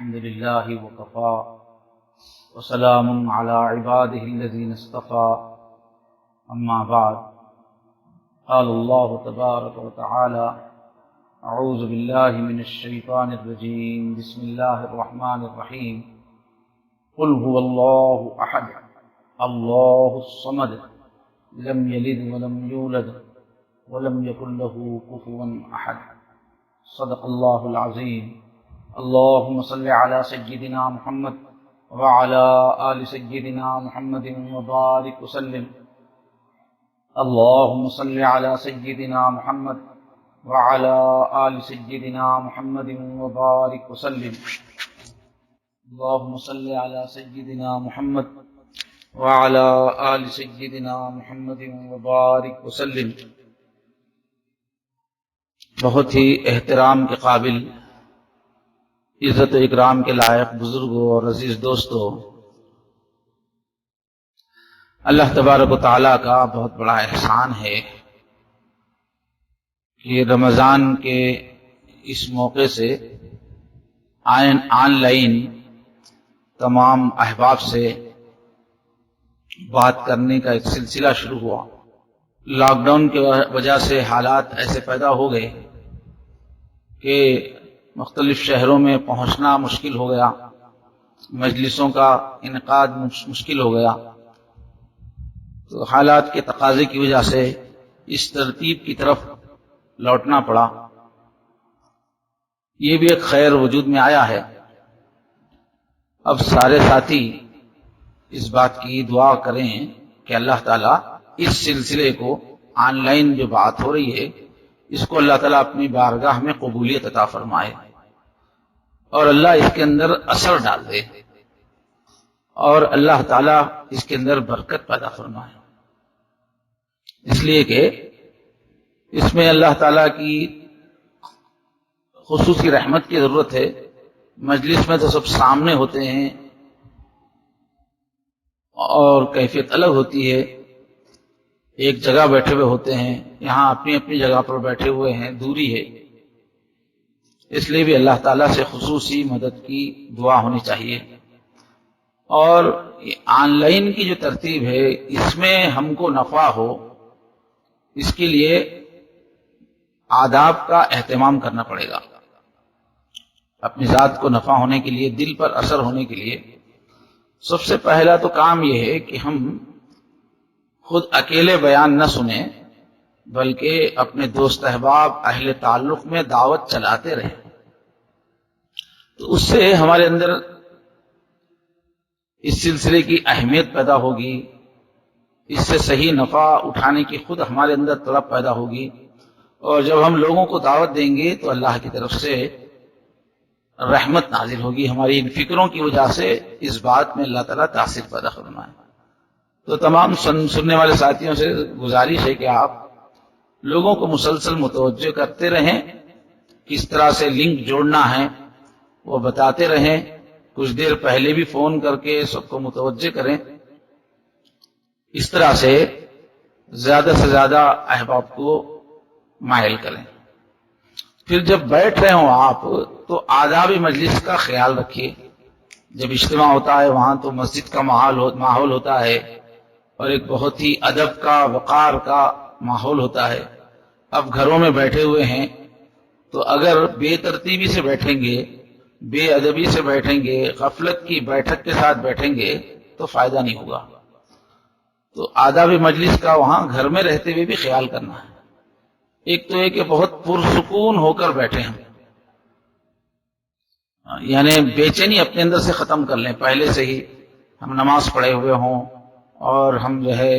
الحمد لله وكفى وسلام على عباده الذين اصطفى أما بعد قال الله تبارك وتعالى أعوذ بالله من الشيطان الرجيم بسم الله الرحمن الرحيم قل هو الله أحد الله الصمد لم يلد ولم يولد ولم يكن له كفوا أحد صدق الله العظيم اللهم صل على سيدنا محمد وعلى آل سيدنا محمد وبارك وسلم اللهم صل على سيدنا محمد وعلى آل سيدنا محمد وبارك وسلم اللهم صل على سيدنا محمد وعلى آل سيدنا محمد وبارك وسلم۔ بہت ہی احترام کے قابل، عزت و اکرام کے لائق بزرگوں اور عزیز دوستوں، اللہ تبارک و تعالیٰ کا بہت بڑا احسان ہے کہ رمضان کے اس موقع سے آن لائن تمام احباب سے بات کرنے کا ایک سلسلہ شروع ہوا۔ لاک ڈاؤن کی وجہ سے حالات ایسے پیدا ہو گئے کہ مختلف شہروں میں پہنچنا مشکل ہو گیا، مجلسوں کا انعقاد مشکل ہو گیا، تو حالات کے تقاضے کی وجہ سے اس ترتیب کی طرف لوٹنا پڑا۔ یہ بھی ایک خیر وجود میں آیا ہے۔ اب سارے ساتھی اس بات کی دعا کریں کہ اللہ تعالیٰ اس سلسلے کو آن لائن جو بات ہو رہی ہے اس کو اللہ تعالیٰ اپنی بارگاہ میں قبولیت عطا فرمائے اور اللہ اس کے اندر اثر ڈال دے اور اللہ تعالیٰ اس کے اندر برکت پیدا فرمائے، اس لیے کہ اس میں اللہ تعالیٰ کی خصوصی رحمت کی ضرورت ہے۔ مجلس میں تو سب سامنے ہوتے ہیں اور کیفیت الگ ہوتی ہے، ایک جگہ بیٹھے ہوئے ہوتے ہیں، یہاں اپنی اپنی جگہ پر بیٹھے ہوئے ہیں، دوری ہے، اس لیے بھی اللہ تعالیٰ سے خصوصی مدد کی دعا ہونی چاہیے۔ اور آن لائن کی جو ترتیب ہے اس میں ہم کو نفع ہو، اس کے لیے آداب کا اہتمام کرنا پڑے گا۔ اپنی ذات کو نفع ہونے کے لیے، دل پر اثر ہونے کے لیے سب سے پہلا تو کام یہ ہے کہ ہم خود اکیلے بیان نہ سنیں بلکہ اپنے دوست احباب اہل تعلق میں دعوت چلاتے رہیں، تو اس سے ہمارے اندر اس سلسلے کی اہمیت پیدا ہوگی، اس سے صحیح نفع اٹھانے کی خود ہمارے اندر طلب پیدا ہوگی، اور جب ہم لوگوں کو دعوت دیں گے تو اللہ کی طرف سے رحمت نازل ہوگی۔ ہماری ان فکروں کی وجہ سے اس بات میں اللہ تعالیٰ تاثیر پیدا فرمائے۔ تو تمام سننے والے ساتھیوں سے گزارش ہے کہ آپ لوگوں کو مسلسل متوجہ کرتے رہیں، کس طرح سے لنک جوڑنا ہے وہ بتاتے رہیں، کچھ دیر پہلے بھی فون کر کے سب کو متوجہ کریں، اس طرح سے زیادہ سے زیادہ احباب کو مائل کریں۔ پھر جب بیٹھ رہے ہوں آپ تو آداب مجلس کا خیال رکھیے۔ جب اجتماع ہوتا ہے وہاں تو مسجد کا ماحول ہوتا ہے اور ایک بہت ہی ادب کا، وقار کا ماحول ہوتا ہے۔ اب گھروں میں بیٹھے ہوئے ہیں تو اگر بے ترتیبی سے بیٹھیں گے، بے ادبی سے بیٹھیں گے، غفلت کی بیٹھک کے ساتھ بیٹھیں گے تو فائدہ نہیں ہوگا۔ تو آداب مجلس کا وہاں گھر میں رہتے ہوئے بھی خیال کرنا ہے۔ ایک تو یہ کہ بہت پرسکون ہو کر بیٹھے ہم، یعنی بے چینی اپنے اندر سے ختم کر لیں، پہلے سے ہی ہم نماز پڑھے ہوئے ہوں اور ہم جو ہے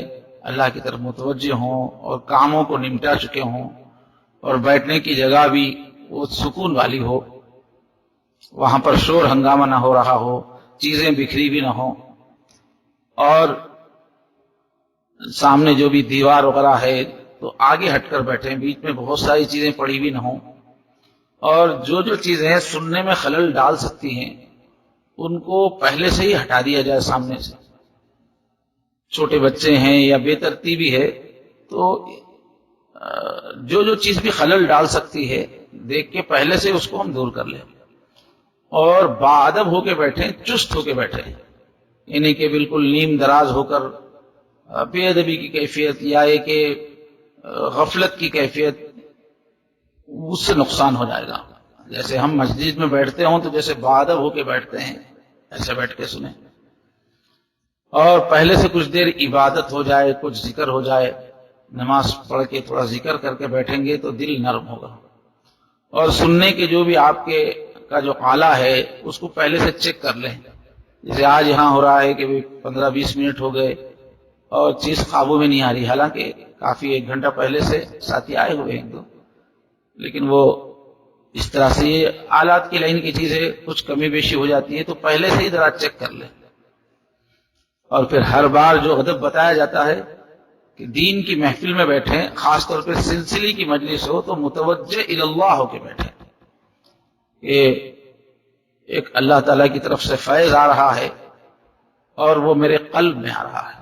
اللہ کی طرف متوجہ ہوں اور کاموں کو نمٹا چکے ہوں اور بیٹھنے کی جگہ بھی وہ سکون والی ہو، وہاں پر شور ہنگامہ نہ ہو رہا ہو، چیزیں بکھری بھی نہ ہوں، اور سامنے جو بھی دیوار وغیرہ ہے تو آگے ہٹ کر بیٹھیں، بیچ میں بہت ساری چیزیں پڑی بھی نہ ہوں، اور جو چیزیں سننے میں خلل ڈال سکتی ہیں ان کو پہلے سے ہی ہٹا دیا جائے سامنے سے۔ چھوٹے بچے ہیں یا بے ترتیبی ہے تو جو چیز بھی خلل ڈال سکتی ہے دیکھ کے پہلے سے اس کو ہم دور کر لیں، اور باادب ہو کے بیٹھیں، چست ہو کے بیٹھیں، یعنی کہ بالکل نیم دراز ہو کر بے ادبی کی کیفیت یا یہ کہ غفلت کی کیفیت، اس سے نقصان ہو جائے گا۔ جیسے ہم مسجد میں بیٹھتے ہوں تو جیسے باادب ہو کے بیٹھتے ہیں، ایسے بیٹھ کے سنیں، اور پہلے سے کچھ دیر عبادت ہو جائے، کچھ ذکر ہو جائے، نماز پڑھ کے تھوڑا ذکر کر کے بیٹھیں گے تو دل نرم ہوگا۔ اور سننے کے جو بھی آپ کے کا جو آلہ ہے اس کو پہلے سے چیک کر لیں، جیسے آج یہاں ہو رہا ہے کہ 15-20 منٹ ہو گئے اور چیز قابو میں نہیں آ رہی، حالانکہ کافی 1 گھنٹہ پہلے سے ساتھی آئے ہوئے ہیں تو، لیکن وہ اس طرح سے یہ آلات کی لائن کی چیزیں کچھ کمی بیشی ہو جاتی ہے، تو پہلے سے ہی ذرا چیک کر لیں۔ اور پھر ہر بار جو ادب بتایا جاتا ہے کہ دین کی محفل میں بیٹھیں، خاص طور پہ سلسلے کی مجلس ہو تو متوجہ اللہ ہو کے بیٹھیں، یہ ایک اللہ تعالیٰ کی طرف سے فیض آ رہا ہے اور وہ میرے قلب میں آ رہا ہے،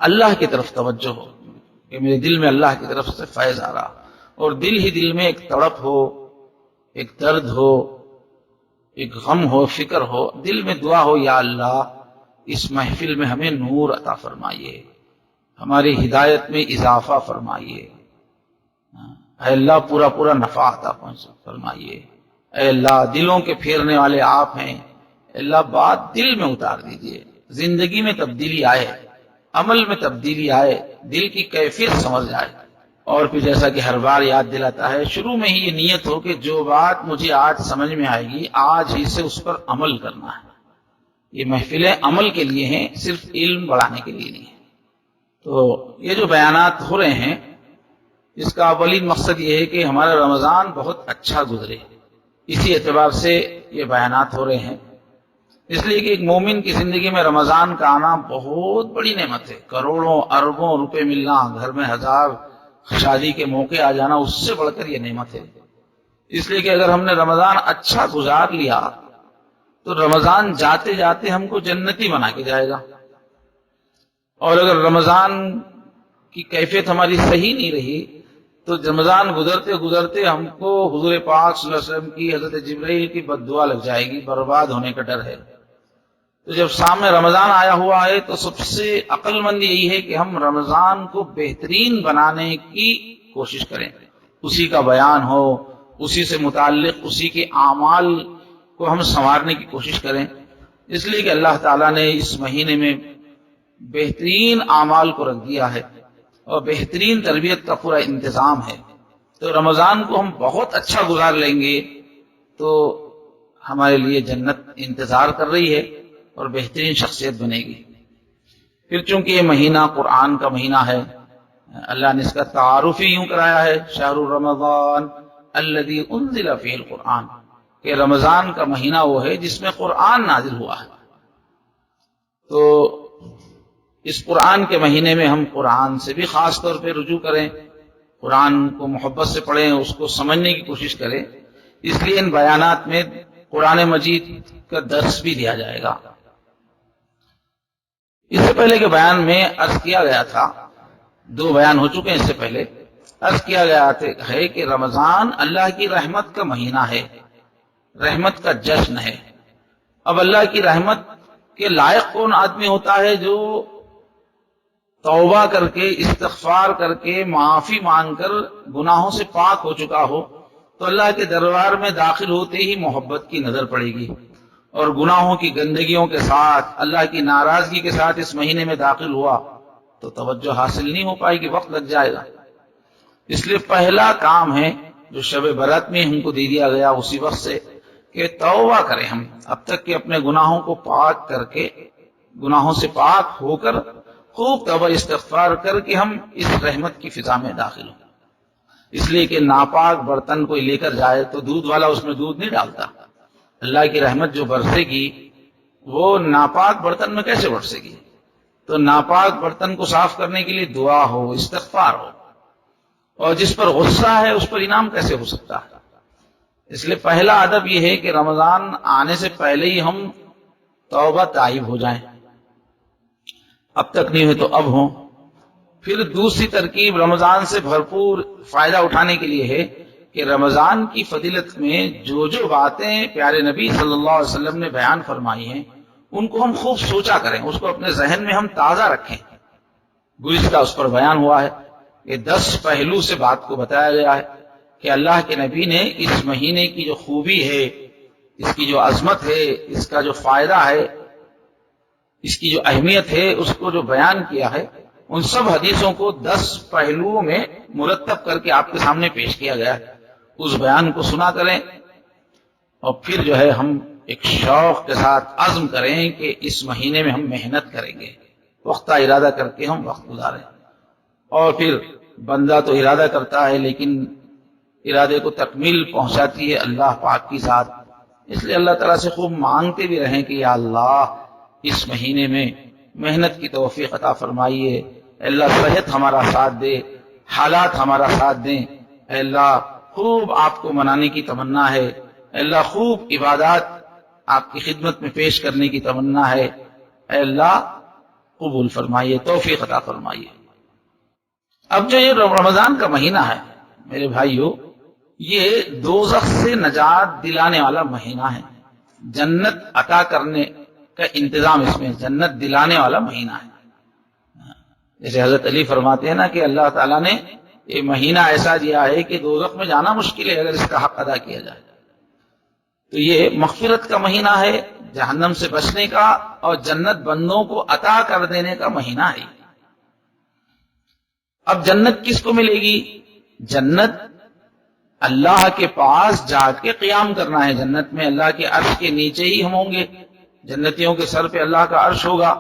اللہ کی طرف توجہ ہو کہ میرے دل میں اللہ کی طرف سے فیض آ رہا، اور دل ہی دل میں ایک تڑپ ہو، ایک درد ہو، ایک غم ہو، فکر ہو، دل میں دعا ہو، یا اللہ اس محفل میں ہمیں نور عطا فرمائیے، ہماری ہدایت میں اضافہ فرمائیے، اے اللہ پورا پورا نفع عطا فرمائیے، اے اللہ دلوں کے پھیرنے والے آپ ہیں، اے اللہ بات دل میں اتار دیجئے، زندگی میں تبدیلی آئے، عمل میں تبدیلی آئے، دل کی کیفیت سمجھ آئے۔ اور پھر جیسا کہ ہر بار یاد دلاتا ہے، شروع میں ہی یہ نیت ہو کہ جو بات مجھے آج سمجھ میں آئے گی آج ہی سے اس پر عمل کرنا ہے۔ یہ محفلیں عمل کے لیے ہیں، صرف علم بڑھانے کے لیے نہیں ہے۔ تو یہ جو بیانات ہو رہے ہیں اس کا اولین مقصد یہ ہے کہ ہمارا رمضان بہت اچھا گزرے، اسی اعتبار سے یہ بیانات ہو رہے ہیں، اس لیے کہ ایک مومن کی زندگی میں رمضان کا آنا بہت بڑی نعمت ہے، کروڑوں اربوں روپے ملنا، گھر میں 1000 شادی کے موقع آ جانا، اس سے بڑھ کر یہ نعمت ہے۔ اس لیے کہ اگر ہم نے رمضان اچھا گزار لیا تو رمضان جاتے جاتے ہم کو جنتی بنا کے جائے گا، اور اگر رمضان کی کیفیت ہماری صحیح نہیں رہی تو رمضان گزرتے گزرتے ہم کو حضور پاک صلی اللہ علیہ وسلم کی، حضرت جبرائیل کی بد دعا لگ جائے گی، برباد ہونے کا ڈر ہے۔ تو جب سامنے رمضان آیا ہوا ہے تو سب سے عقل مند یہی ہے کہ ہم رمضان کو بہترین بنانے کی کوشش کریں، اسی کا بیان ہو، اسی سے متعلق اسی کے اعمال کو ہم سنوارنے کی کوشش کریں، اس لیے کہ اللہ تعالیٰ نے اس مہینے میں بہترین اعمال کو رکھ دیا ہے اور بہترین تربیت کا پورا انتظام ہے۔ تو رمضان کو ہم بہت اچھا گزار لیں گے تو ہمارے لیے جنت انتظار کر رہی ہے اور بہترین شخصیت بنے گی۔ پھر چونکہ یہ مہینہ قرآن کا مہینہ ہے، اللہ نے اس کا تعارف ہی یوں کرایا ہے، شہر رمضان الذی انزل فیہ القرآن، کہ رمضان کا مہینہ وہ ہے جس میں قرآن نازل ہوا ہے۔ تو اس قرآن کے مہینے میں ہم قرآن سے بھی خاص طور پہ رجوع کریں، قرآن کو محبت سے پڑھیں، اس کو سمجھنے کی کوشش کریں، اس لیے ان بیانات میں قرآن مجید کا درس بھی دیا جائے گا۔ اس سے پہلے کے بیان میں عرض کیا گیا تھا، 2 بیان ہو چکے ہیں اس سے پہلے، عرض کیا گیا ہے کہ رمضان اللہ کی رحمت کا مہینہ ہے، رحمت کا جشن ہے۔ اب اللہ کی رحمت کے لائق کون آدمی ہوتا ہے؟ جو توبہ کر کے، استغفار کر کے، معافی مانگ کر گناہوں سے پاک ہو چکا ہو، تو اللہ کے دربار میں داخل ہوتے ہی محبت کی نظر پڑے گی، اور گناہوں کی گندگیوں کے ساتھ، اللہ کی ناراضگی کے ساتھ اس مہینے میں داخل ہوا تو توجہ حاصل نہیں ہو پائے گی، وقت لگ جائے گا۔ اس لیے پہلا کام ہے جو شب برات میں ہم کو دے دیا گیا اسی وقت سے، کہ توبہ کریں ہم، اب تک کہ اپنے گناہوں کو پاک کر کے، گناہوں سے پاک ہو کر خوب توبہ استغفار کر کے ہم اس رحمت کی فضا میں داخل ہوں۔ اس لیے کہ ناپاک برتن کوئی لے کر جائے تو دودھ والا اس میں دودھ نہیں ڈالتا، اللہ کی رحمت جو برسے گی وہ ناپاک برتن میں کیسے برسے گی؟ تو ناپاک برتن کو صاف کرنے کے لیے دعا ہو، استغفار ہو، اور جس پر غصہ ہے اس پر انعام کیسے ہو سکتا ہے؟ اس لیے پہلا ادب یہ ہے کہ رمضان آنے سے پہلے ہی ہم توبہ تائب ہو جائیں، اب تک نہیں ہوئے تو اب ہوں۔ پھر دوسری ترکیب رمضان سے بھرپور فائدہ اٹھانے کے لیے ہے کہ رمضان کی فضیلت میں جو جو باتیں پیارے نبی صلی اللہ علیہ وسلم نے بیان فرمائی ہیں ان کو ہم خوب سوچا کریں، اس کو اپنے ذہن میں ہم تازہ رکھیں۔ گزشتہ اس پر بیان ہوا ہے کہ 10 پہلو سے بات کو بتایا گیا ہے کہ اللہ کے نبی نے اس مہینے کی جو خوبی ہے، اس کی جو عظمت ہے، اس کا جو فائدہ ہے، اس کی جو اہمیت ہے، اس کو جو بیان کیا ہے، ان سب حدیثوں کو 10 پہلوؤں میں مرتب کر کے آپ کے سامنے پیش کیا گیا ہے۔ اس بیان کو سنا کریں اور پھر جو ہے ہم ایک شوق کے ساتھ عزم کریں کہ اس مہینے میں ہم محنت کریں گے، وقتہ ارادہ کر کے ہم وقت گزاریں۔ اور پھر بندہ تو ارادہ کرتا ہے لیکن ارادے کو تکمیل پہنچاتی ہے اللہ پاک کی ذات، اس لیے اللہ تعالیٰ سے خوب مانگتے بھی رہیں کہ یا اللہ اس مہینے میں محنت کی توفیق عطا فرمائیے، اے اللہ صحت ہمارا ساتھ دے، حالات ہمارا ساتھ دیں، اے اللہ خوب آپ کو منانے کی تمنا ہے، اے اللہ خوب عبادات آپ کی خدمت میں پیش کرنے کی تمنا ہے، اے اللہ قبول فرمائیے، توفیق عطا فرمائیے۔ اب جو یہ رمضان کا مہینہ ہے میرے بھائیو، یہ دوزخ سے نجات دلانے والا مہینہ ہے، جنت عطا کرنے کا انتظام اس میں، جنت دلانے والا مہینہ ہے۔ جیسے حضرت علی فرماتے ہیں نا کہ اللہ تعالیٰ نے یہ مہینہ ایسا دیا ہے کہ دوزخ میں جانا مشکل ہے اگر اس کا حق ادا کیا جائے۔ تو یہ مغفرت کا مہینہ ہے، جہنم سے بچنے کا اور جنت بندوں کو عطا کر دینے کا مہینہ ہے۔ اب جنت کس کو ملے گی؟ جنت اللہ کے پاس جا کے قیام کرنا ہے۔ جنت میں اللہ کے عرش کے نیچے ہی ہم ہوں گے، جنتیوں کے سر پہ اللہ کا عرش ہوگا۔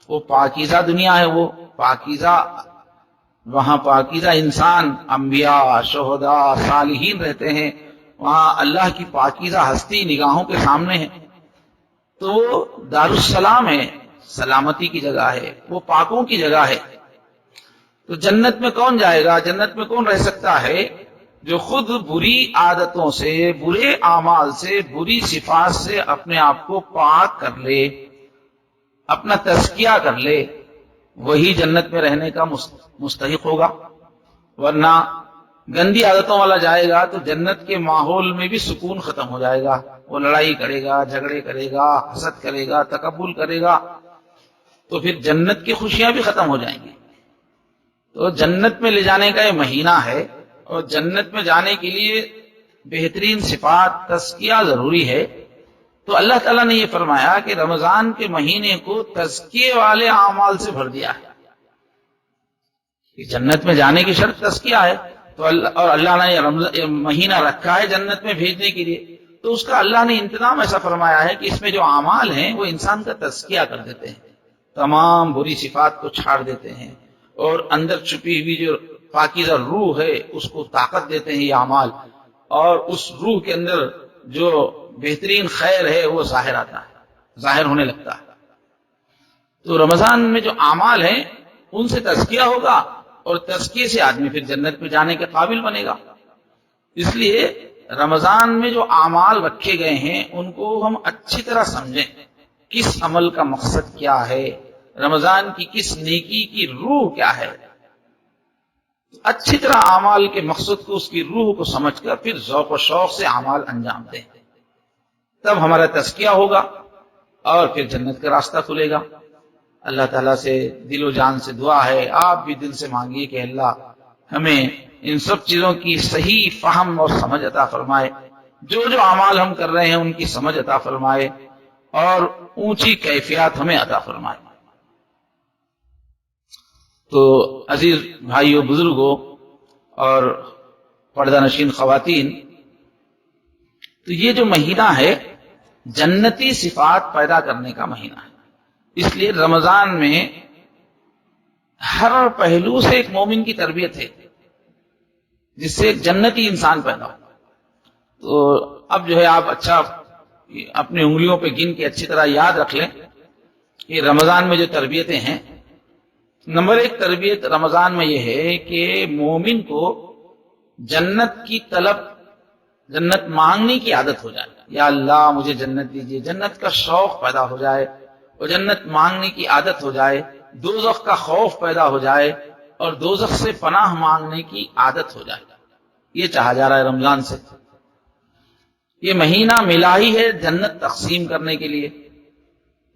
وہ پاکیزہ دنیا ہے، وہ پاکیزہ، وہاں پاکیزہ انسان، انبیاء، شہداء، صالحین رہتے ہیں، وہاں اللہ کی پاکیزہ ہستی نگاہوں کے سامنے ہے۔ تو وہ دارالسلام ہے، سلامتی کی جگہ ہے، وہ پاکوں کی جگہ ہے۔ تو جنت میں کون جائے گا؟ جنت میں کون رہ سکتا ہے؟ جو خود بری عادتوں سے، برے اعمال سے، بری صفات سے اپنے آپ کو پاک کر لے، اپنا تزکیہ کر لے، وہی جنت میں رہنے کا مستحق ہوگا۔ ورنہ گندی عادتوں والا جائے گا تو جنت کے ماحول میں بھی سکون ختم ہو جائے گا، وہ لڑائی کرے گا، جھگڑے کرے گا، حسد کرے گا، تکبر کرے گا، تو پھر جنت کی خوشیاں بھی ختم ہو جائیں گی۔ تو جنت میں لے جانے کا یہ مہینہ ہے، اور جنت میں جانے کے لیے بہترین صفات تزکیہ ضروری ہے۔ تو اللہ تعالیٰ نے یہ فرمایا کہ رمضان کے مہینے کو تزکیے والے اعمال سے بھر دیا ہے۔ کہ جنت میں جانے کی شرط تزکیہ ہے، تو اللہ نے یہ مہینہ رکھا ہے جنت میں بھیجنے کے لیے، تو اس کا اللہ نے انتظام ایسا فرمایا ہے کہ اس میں جو اعمال ہیں وہ انسان کا تزکیہ کر دیتے ہیں، تمام بری صفات کو چھاڑ دیتے ہیں، اور اندر چھپی ہوئی جو پاکیزہ روح ہے اس کو طاقت دیتے ہیں یہ اعمال، اور اس روح کے اندر جو بہترین خیر ہے وہ ظاہر آتا ہے، ظاہر ہونے لگتا ہے۔ تو رمضان میں جو اعمال ہیں ان سے تزکیہ ہوگا، اور تزکیے سے آدمی پھر جنت میں جانے کے قابل بنے گا۔ اس لیے رمضان میں جو اعمال رکھے گئے ہیں ان کو ہم اچھی طرح سمجھیں، کس عمل کا مقصد کیا ہے، رمضان کی کس نیکی کی روح کیا ہے۔ اچھی طرح اعمال کے مقصد کو، اس کی روح کو سمجھ کر پھر ذوق و شوق سے اعمال انجام دیں، تب ہمارا تزکیہ ہوگا اور پھر جنت کا راستہ کھلے گا۔ اللہ تعالیٰ سے دل و جان سے دعا ہے، آپ بھی دل سے مانگیے کہ اللہ ہمیں ان سب چیزوں کی صحیح فہم اور سمجھ عطا فرمائے، جو جو اعمال ہم کر رہے ہیں ان کی سمجھ عطا فرمائے اور اونچی کیفیات ہمیں عطا فرمائے۔ تو عزیز بھائیوں، بزرگوں اور پردہ نشین خواتین، تو یہ جو مہینہ ہے جنتی صفات پیدا کرنے کا مہینہ ہے۔ اس لیے رمضان میں ہر پہلو سے ایک مومن کی تربیت ہے جس سے ایک جنتی انسان پیدا ہو۔ تو اب جو ہے آپ اچھا اپنی انگلیوں پہ گن کے اچھی طرح یاد رکھ لیں کہ رمضان میں جو تربیتیں ہیں، نمبر 1 تربیت رمضان میں یہ ہے کہ مومن کو جنت کی طلب، جنت مانگنے کی عادت ہو جائے۔ یا اللہ مجھے جنت دیجیے، جنت کا شوق پیدا ہو جائے اور جنت مانگنے کی عادت ہو جائے، دوزخ کا خوف پیدا ہو جائے اور دوزخ سے پناہ مانگنے کی عادت ہو جائے۔ یہ چاہا جا رہا ہے رمضان سے۔ یہ مہینہ ملا ہی ہے جنت تقسیم کرنے کے لیے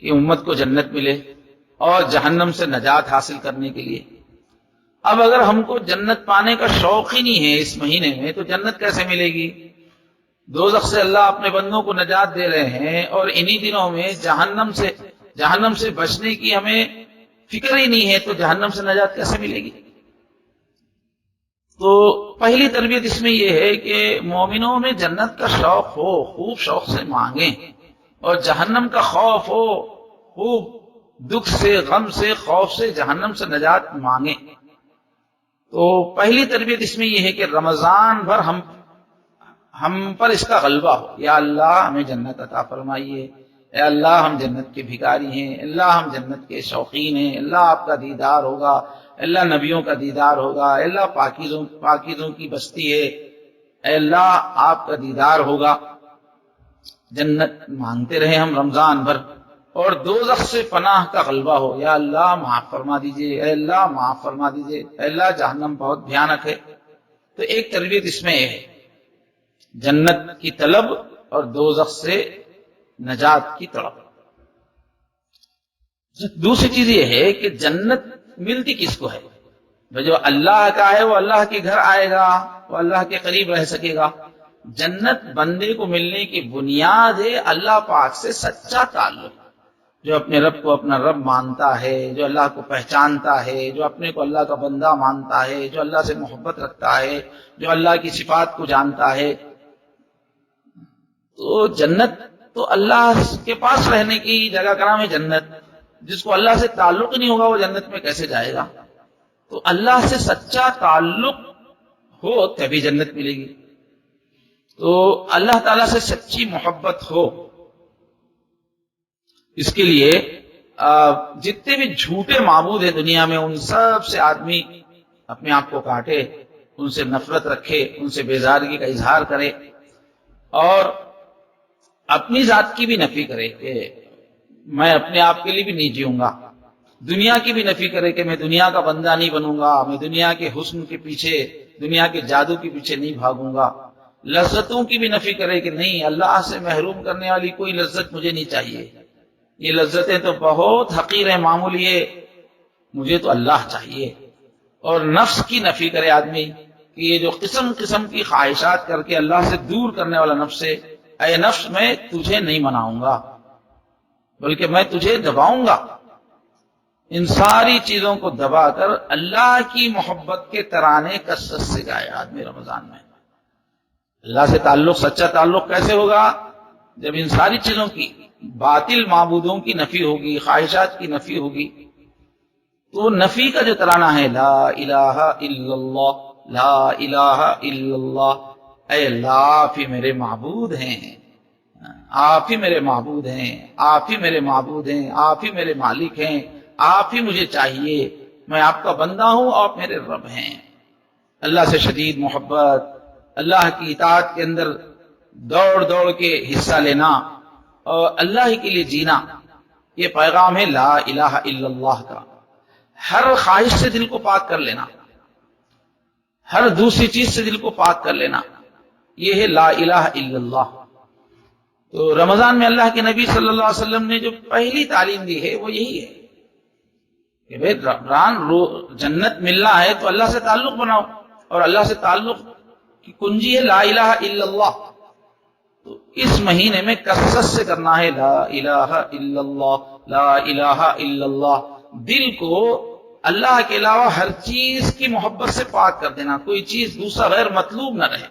کہ امت کو جنت ملے اور جہنم سے نجات حاصل کرنے کے لیے۔ اب اگر ہم کو جنت پانے کا شوق ہی نہیں ہے اس مہینے میں تو جنت کیسے ملے گی؟ دوزخ سے اللہ اپنے بندوں کو نجات دے رہے ہیں اور انہی دنوں میں جہنم سے بچنے کی ہمیں فکر ہی نہیں ہے تو جہنم سے نجات کیسے ملے گی؟ تو پہلی تربیت اس میں یہ ہے کہ مومنوں میں جنت کا شوق ہو، خوب شوق سے مانگیں، اور جہنم کا خوف ہو، خوب دکھ سے، غم سے، خوف سے جہنم سے نجات مانگیں۔ تو پہلی تربیت اس میں یہ ہے کہ رمضان بھر ہم پر اس کا غلبہ ہو، یا اللہ ہمیں جنت عطا فرمائیے، اے اللہ ہم جنت کے بھکاری ہیں، اللہ ہم جنت کے شوقین ہیں، اللہ آپ کا دیدار ہوگا، اللہ نبیوں کا دیدار ہوگا، اللہ پاکیزوں کی بستی ہے، اے اللہ آپ کا دیدار ہوگا۔ جنت مانگتے رہے ہم رمضان بھر، اور دوزخ سے پناہ کا غلبہ ہو، یا اللہ معاف فرما دیجئے، اے اللہ معاف فرما دیجئے، اے اللہ جہنم بہت بھیانک ہے۔ تو ایک تربیت اس میں ہے جنت کی طلب اور دوزخ سے نجات کی طلب۔ دوسری چیز یہ ہے کہ جنت ملتی کس کو ہے؟ جو اللہ کا ہے وہ اللہ کے گھر آئے گا، وہ اللہ کے قریب رہ سکے گا۔ جنت بندے کو ملنے کی بنیاد ہے اللہ پاک سے سچا تعلق، جو اپنے رب کو اپنا رب مانتا ہے، جو اللہ کو پہچانتا ہے، جو اپنے کو اللہ کا بندہ مانتا ہے، جو اللہ سے محبت رکھتا ہے، جو اللہ کی صفات کو جانتا ہے۔ تو جنت تو اللہ کے پاس رہنے کی جگہ کا نام ہے جنت۔ جس کو اللہ سے تعلق ہی نہیں ہوگا وہ جنت میں کیسے جائے گا؟ تو اللہ سے سچا تعلق ہو تبھی جنت ملے گی۔ تو اللہ تعالیٰ سے سچی محبت ہو، اس کے لیے جتنے بھی جھوٹے معبود ہیں دنیا میں ان سب سے آدمی اپنے آپ کو کاٹے، ان سے نفرت رکھے، ان سے بیزارگی کا اظہار کرے، اور اپنی ذات کی بھی نفی کرے کہ میں اپنے آپ کے لیے بھی نہیں جیوں گا، دنیا کی بھی نفی کرے کہ میں دنیا کا بندہ نہیں بنوں گا، میں دنیا کے حسن کے پیچھے، دنیا کے جادو کے پیچھے نہیں بھاگوں گا، لذتوں کی بھی نفی کرے کہ نہیں، اللہ سے محروم کرنے والی کوئی لذت مجھے نہیں چاہیے، یہ لذتیں تو بہت حقیر ہیں، معمولی ہے، مجھے تو اللہ چاہیے۔ اور نفس کی نفی کرے آدمی کہ یہ جو قسم قسم کی خواہشات کر کے اللہ سے دور کرنے والا نفس ہے، اے نفس میں تجھے نہیں مناؤں گا بلکہ میں تجھے دباؤں گا۔ ان ساری چیزوں کو دبا کر اللہ کی محبت کے ترانے کثرت سے گائے آدمی رمضان میں۔ اللہ سے تعلق، سچا تعلق کیسے ہوگا؟ جب ان ساری چیزوں کی، باطل معبودوں کی نفی ہوگی، خواہشات کی نفی ہوگی، تو نفی کا جو ترانہ ہے لا الہ الا اللہ، لا الہ الا اللہ، اے اللہ آپ ہی میرے معبود ہیں، آپ ہی میرے معبود ہیں، آپ ہی میرے معبود ہیں، آپ ہی میرے مالک ہیں، آپ ہی مجھے چاہیے، میں آپ کا بندہ ہوں، آپ میرے رب ہیں۔ اللہ سے شدید محبت، اللہ کی اطاعت کے اندر دوڑ دوڑ کے حصہ لینا اور اللہ ہی کے لیے جینا، یہ پیغام ہے لا الہ الا اللہ کا۔ ہر خواہش سے دل کو پاک کر لینا، ہر دوسری چیز سے دل کو پاک کر لینا، یہ ہے لا الہ الا اللہ۔ تو رمضان میں اللہ کے نبی صلی اللہ علیہ وسلم نے جو پہلی تعلیم دی ہے وہ یہی ہے کہ بھئی جنت ملنا ہے تو اللہ سے تعلق بناؤ، اور اللہ سے تعلق کی کنجی ہے لا الہ الا اللہ۔ تو اس مہینے میں کثرت سے کرنا ہے لا الہ الا اللہ، لا الہ الا اللہ، دل کو اللہ کے علاوہ ہر چیز کی محبت سے پاک کر دینا، کوئی چیز دوسرا غیر مطلوب نہ رہے۔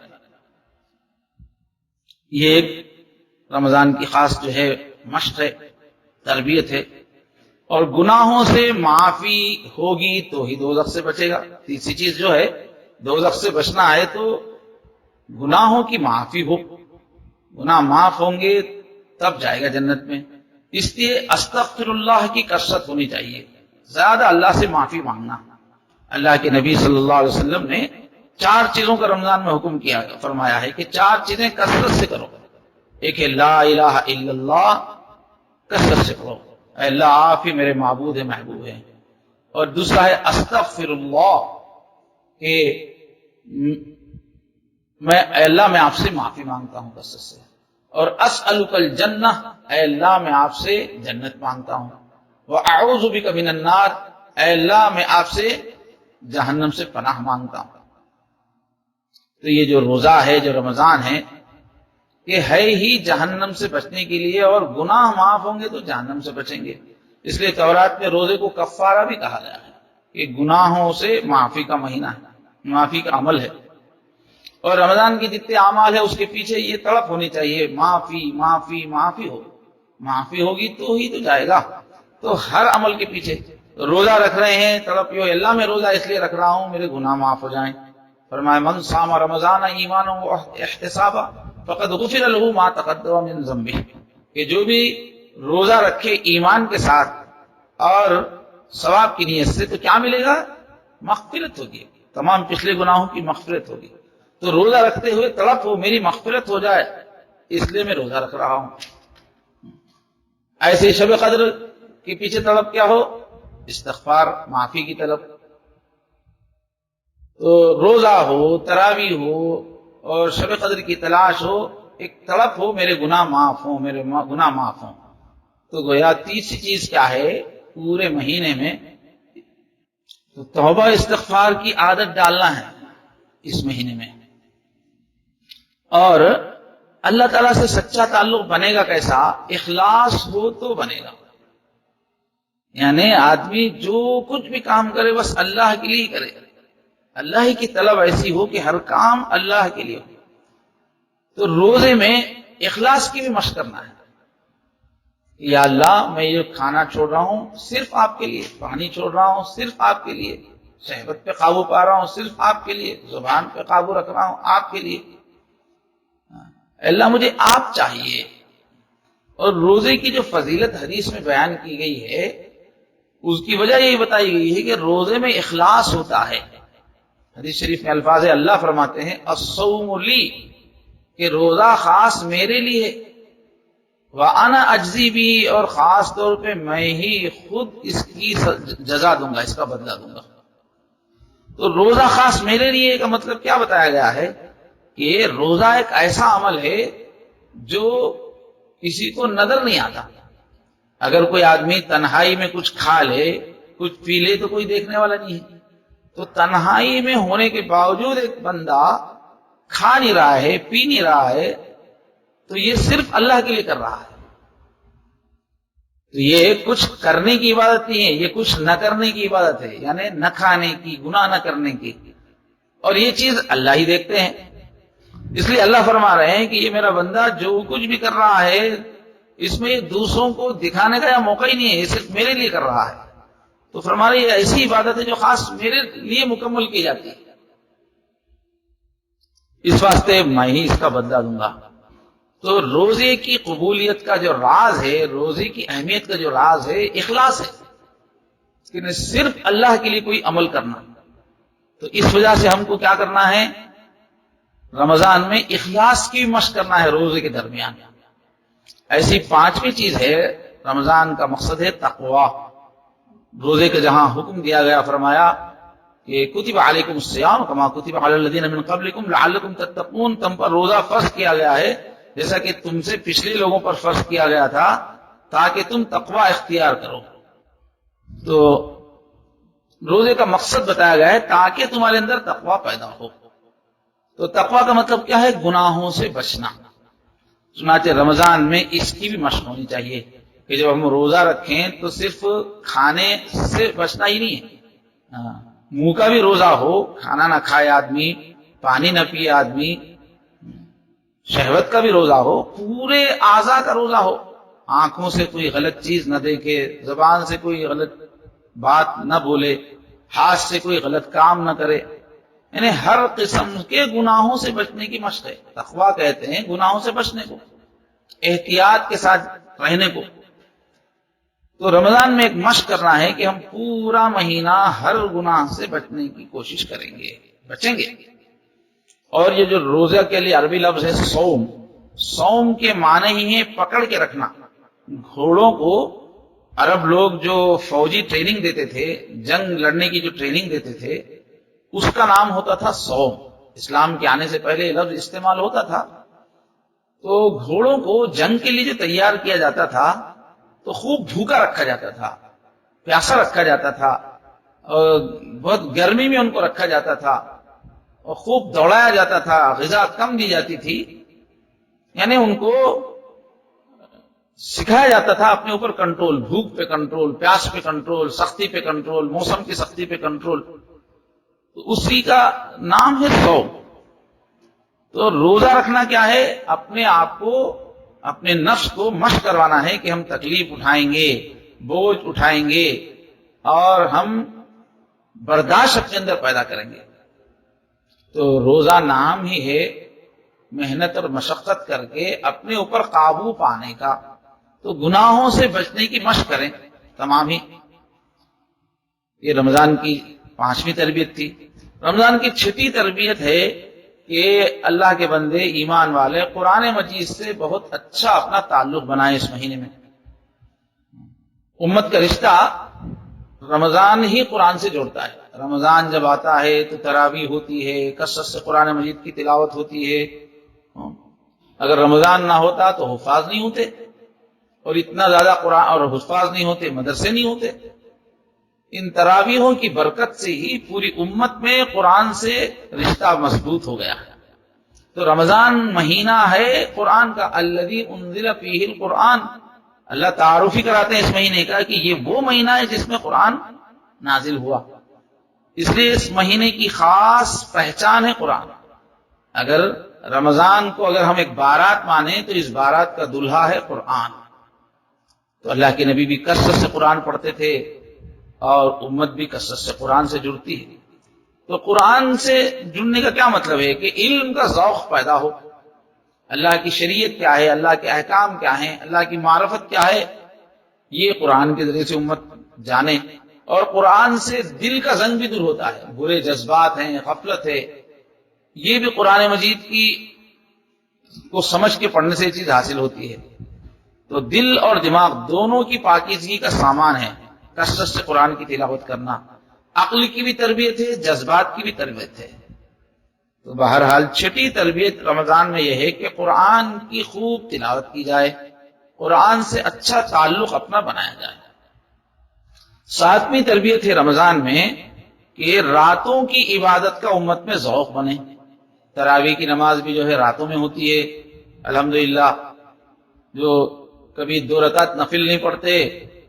یہ ایک رمضان کی خاص جو ہے مشق ہے، تربیت ہے۔ اور گناہوں سے معافی ہوگی تو ہی دوزخ سے بچے گا۔ تیسری چیز جو ہے، دوزخ سے بچنا ہے تو گناہوں کی معافی ہو، گناہ معاف ہوں گے تب جائے گا جنت میں۔ اس لیے استغفر اللہ کی کثرت ہونی چاہیے، زیادہ اللہ سے معافی مانگنا۔ اللہ کے نبی صلی اللہ علیہ وسلم نے 4 چیزوں کا رمضان میں حکم کیا، فرمایا ہے کہ 4 چیزیں کثرت سے کرو۔ ایک ہے لا الہ الا اللہ، کثرت سے کرو، اے اللہ آپ ہی میرے معبود ہیں، محبوب ہیں۔ اور دوسرا ہے استغفر اللہ، کہ میں اے اللہ میں آپ سے معافی مانگتا ہوں کثرت سے، اور اسألک الجنہ، اے اللہ میں آپ سے جنت مانگتا ہوں، واعوذ بک من النار، اے اللہ میں آپ سے جہنم سے پناہ مانگتا ہوں۔ تو یہ جو روزہ ہے، جو رمضان ہے، یہ ہے ہی جہنم سے بچنے کے لیے، اور گناہ معاف ہوں گے تو جہنم سے بچیں گے۔ اس لیے تورات میں روزے کو کفارہ بھی کہا گیا ہے کہ گناہوں سے معافی کا مہینہ ہے، معافی کا عمل ہے، اور رمضان کی جتنے اعمال ہے اس کے پیچھے یہ تڑپ ہونی چاہیے، معافی معافی معافی ہو، معافی ہوگی تو ہی تو جائے گا۔ تو ہر عمل کے پیچھے روزہ رکھ رہے ہیں، تڑپ یہ اللہ میں روزہ اس لیے رکھ رہا ہوں میرے گناہ معاف ہو جائیں۔ فرمایا من صام رمضان ایمانا واحتسابا فقد غفر له ما تقدم من ذنبه، کہ جو بھی روزہ رکھے ایمان کے ساتھ اور ثواب کی نیت سے تو کیا ملے گا؟ مغفرت ہوگی، تمام پچھلے گناہوں کی مغفرت ہوگی۔ تو روزہ رکھتے ہوئے تڑپ ہو میری مغفرت ہو جائے، اس لیے میں روزہ رکھ رہا ہوں۔ ایسے شب قدر کے پیچھے طلب کیا ہو؟ استغفار، معافی کی طلب۔ تو روزہ ہو، تراویح ہو اور شب قدر کی تلاش ہو، ایک طلب ہو میرے گناہ معاف ہوں، میرے گناہ معاف ہوں۔ تو گویا تیسری چیز کیا ہے پورے مہینے میں؟ تو توبہ استغفار کی عادت ڈالنا ہے اس مہینے میں، اور اللہ تعالیٰ سے سچا تعلق بنے گا کیسا؟ اخلاص ہو تو بنے گا، یعنی آدمی جو کچھ بھی کام کرے بس اللہ کے لیے کرے، اللہ ہی کی طلب ایسی ہو کہ ہر کام اللہ کے لیے ہو۔ تو روزے میں اخلاص کی بھی مشق کرنا ہے، یا اللہ میں یہ کھانا چھوڑ رہا ہوں صرف آپ کے لیے، پانی چھوڑ رہا ہوں صرف آپ کے لیے، شہوت پہ قابو پا رہا ہوں صرف آپ کے لیے، زبان پہ قابو رکھ رہا ہوں آپ کے لیے، اللہ مجھے آپ چاہیے۔ اور روزے کی جو فضیلت حدیث میں بیان کی گئی ہے اس کی وجہ یہی بتائی گئی ہے کہ روزے میں اخلاص ہوتا ہے۔ حدیث شریف میں الفاظ اللہ فرماتے ہیں الصوم لی، کہ روزہ خاص میرے لیے، وَأَنَا أَجْزِي بِهِ، اور خاص طور پہ میں ہی خود اس کی جزا دوں گا، اس کا بدلہ دوں گا۔ تو روزہ خاص میرے لیے کا مطلب کیا بتایا گیا ہے کہ روزہ ایک ایسا عمل ہے جو کسی کو نظر نہیں آتا۔ اگر کوئی آدمی تنہائی میں کچھ کھا لے، کچھ پی لے تو کوئی دیکھنے والا نہیں ہے، تو تنہائی میں ہونے کے باوجود ایک بندہ کھا نہیں رہا ہے، پی نہیں رہا ہے، تو یہ صرف اللہ کے لیے کر رہا ہے۔ تو یہ کچھ کرنے کی عبادت نہیں ہے، یہ کچھ نہ کرنے کی عبادت ہے، یعنی نہ کھانے کی، گناہ نہ کرنے کی، اور یہ چیز اللہ ہی دیکھتے ہیں۔ اس لیے اللہ فرما رہے ہیں کہ یہ میرا بندہ جو کچھ بھی کر رہا ہے اس میں دوسروں کو دکھانے کا یا موقع ہی نہیں ہے، یہ صرف میرے لیے کر رہا ہے۔ تو فرما رہے ہیں یہ ایسی عبادت ہے جو خاص میرے لیے مکمل کی جاتی ہے، اس واسطے میں ہی اس کا بدلہ دوں گا۔ تو روزے کی قبولیت کا جو راز ہے، روزے کی اہمیت کا جو راز ہے، اخلاص ہے، کہ صرف اللہ کے لیے کوئی عمل کرنا۔ تو اس وجہ سے ہم کو کیا کرنا ہے؟ رمضان میں اخلاص کی مشق کرنا ہے روزے کے درمیان۔ ایسی پانچویں چیز ہے، رمضان کا مقصد ہے تقوی۔ روزے کا جہاں حکم دیا گیا، فرمایا کہ کتب علیکم الصیام کما کتب علی الذین من قبلکم لعلکم تتقون، تم پر روزہ فرض کیا گیا ہے جیسا کہ تم سے پچھلے لوگوں پر فرض کیا گیا تھا تاکہ تم تقوی اختیار کرو۔ تو روزے کا مقصد بتایا گیا ہے تاکہ تمہارے اندر تقوی پیدا ہو۔ تو تقوی کا مطلب کیا ہے؟ گناہوں سے بچنا۔ چنانچہ رمضان میں اس کی بھی مشق ہونی چاہیے کہ جب ہم روزہ رکھیں تو صرف کھانے سے بچنا ہی نہیں ہے، منہ کا بھی روزہ ہو، کھانا نہ کھائے آدمی، پانی نہ پیے آدمی، شہوت کا بھی روزہ ہو، پورے اعضاء کا روزہ ہو، آنکھوں سے کوئی غلط چیز نہ دیکھے، زبان سے کوئی غلط بات نہ بولے، ہاتھ سے کوئی غلط کام نہ کرے، یعنی ہر قسم کے گناہوں سے بچنے کی مشق ہے۔ تقویٰ کہتے ہیں گناہوں سے بچنے کو، احتیاط کے ساتھ رہنے کو۔ تو رمضان میں ایک مشق کرنا ہے کہ ہم پورا مہینہ ہر گناہ سے بچنے کی کوشش کریں گے، بچیں گے۔ اور یہ جو روزہ کے لیے عربی لفظ ہے صوم، صوم کے معنی ہی ہے پکڑ کے رکھنا۔ گھوڑوں کو عرب لوگ جو فوجی ٹریننگ دیتے تھے، جنگ لڑنے کی جو ٹریننگ دیتے تھے، اس کا نام ہوتا تھا صوم۔ اسلام کے آنے سے پہلے یہ لفظ استعمال ہوتا تھا، تو گھوڑوں کو جنگ کے لیے جو تیار کیا جاتا تھا تو خوب بھوکا رکھا جاتا تھا، پیاسا رکھا جاتا تھا، اور بہت گرمی میں ان کو رکھا جاتا تھا اور خوب دوڑایا جاتا تھا، غذا کم دی جاتی تھی، یعنی ان کو سکھایا جاتا تھا اپنے اوپر کنٹرول، بھوک پہ کنٹرول، پیاس پہ کنٹرول، سختی پہ کنٹرول، موسم کی سختی پہ کنٹرول، تو اسی کا نام ہے صوم۔ تو روزہ رکھنا کیا ہے؟ اپنے آپ کو، اپنے نفس کو مشق کروانا ہے کہ ہم تکلیف اٹھائیں گے، بوجھ اٹھائیں گے، اور ہم برداشت اپنے اندر پیدا کریں گے۔ تو روزہ نام ہی ہے محنت اور مشقت کر کے اپنے اوپر قابو پانے کا۔ تو گناہوں سے بچنے کی مشق کریں تمام ہی۔ یہ رمضان کی 5ویں تربیت تھی۔ رمضان کی 6ٹھی تربیت ہے کہ اللہ کے بندے، ایمان والے، قرآن مجید سے بہت اچھا اپنا تعلق بنائیں اس مہینے میں۔ امت کا رشتہ رمضان ہی قرآن سے جوڑتا ہے۔ رمضان جب آتا ہے تو تراویح ہوتی ہے، کثرت سے قرآن مجید کی تلاوت ہوتی ہے۔ اگر رمضان نہ ہوتا تو حفاظ نہیں ہوتے، اور اتنا زیادہ قرآن اور حفاظ نہیں ہوتے، مدرسے نہیں ہوتے۔ ان تراویحوں کی برکت سے ہی پوری امت میں قرآن سے رشتہ مضبوط ہو گیا۔ تو رمضان مہینہ ہے قرآن کا، الذی انزل فیہ القرآن۔ اللہ تعارف ہی کراتے ہیں اس مہینے کا کہ یہ وہ مہینہ ہے جس میں قرآن نازل ہوا، اس لیے اس مہینے کی خاص پہچان ہے قرآن۔ اگر رمضان کو اگر ہم ایک بارات مانیں تو اس بارات کا دلہا ہے قرآن۔ تو اللہ کے نبی بھی کثرت سے قرآن پڑھتے تھے اور امت بھی کثرت سے قرآن سے جڑتی ہے۔ تو قرآن سے جڑنے کا کیا مطلب ہے؟ کہ علم کا ذوق پیدا ہو، اللہ کی شریعت کیا ہے، اللہ کے احکام کیا ہیں، اللہ کی معرفت کیا ہے، یہ قرآن کے ذریعے سے امت جانے۔ اور قرآن سے دل کا زنگ بھی دور ہوتا ہے، برے جذبات ہیں، غفلت ہے، یہ بھی قرآن مجید کی کو سمجھ کے پڑھنے سے یہ چیز حاصل ہوتی ہے۔ تو دل اور دماغ دونوں کی پاکیزگی کا سامان ہے کثرت سے قرآن کی تلاوت کرنا۔ عقل کی بھی تربیت ہے، جذبات کی بھی تربیت ہے۔ تو بہرحال 6ٹھی تربیت رمضان میں یہ ہے کہ قرآن کی خوب تلاوت کی جائے، قرآن سے اچھا تعلق اپنا بنایا جائے۔ 7ویں تربیت ہے رمضان میں کہ راتوں کی عبادت کا امت میں ذوق بنے۔ تراویح کی نماز بھی جو ہے راتوں میں ہوتی ہے، الحمدللہ۔ جو کبھی 2 رکعت نفل نہیں پڑھتے